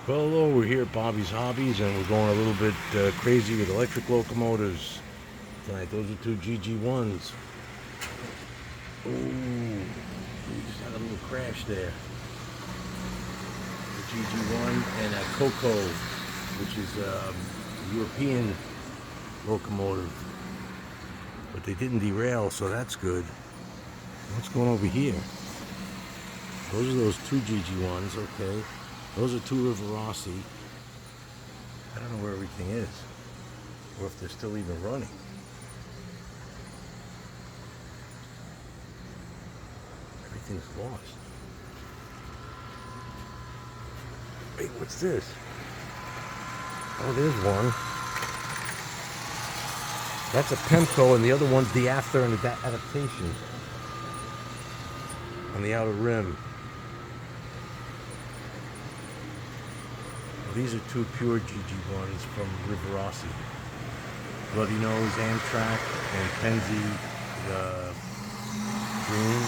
Well, hello, we're here at Bobby's Hobbies, and we're going a little bit crazy with electric locomotives tonight. Those are two GG1s. Ooh, we just had a little crash there. The GG1 and a Coco, which is a European locomotive. But they didn't derail, so that's good. What's going over here? Those are those two GG1s, okay. Those are two Rivarossi. I don't know where everything is, or if they're still even running. Everything's lost. Wait, what's this? Oh, there's one. That's a Pemco, and the other one's the after and adaptation on the outer rim. Well, these are two pure GG1s from Rivarossi. Bloody Nose, Amtrak, and Penzi, the green,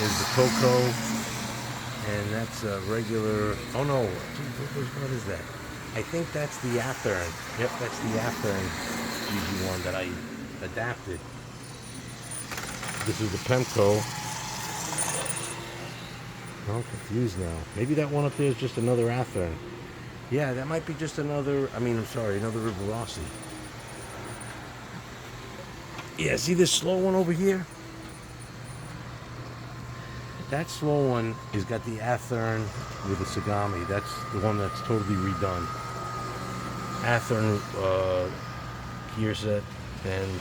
is the Coco, and that's a regular, oh no, what is that? I think that's the Athearn. Yep, that's the Athearn GG1 that I adapted. This is the Pemco. I'm confused now. Maybe that one up there is just another Athearn. Yeah, that might be just another, another Rivarossi. Yeah, see this slow one over here? That slow one has got the Athearn with the Sagami. That's the one that's totally redone. Athearn gear set and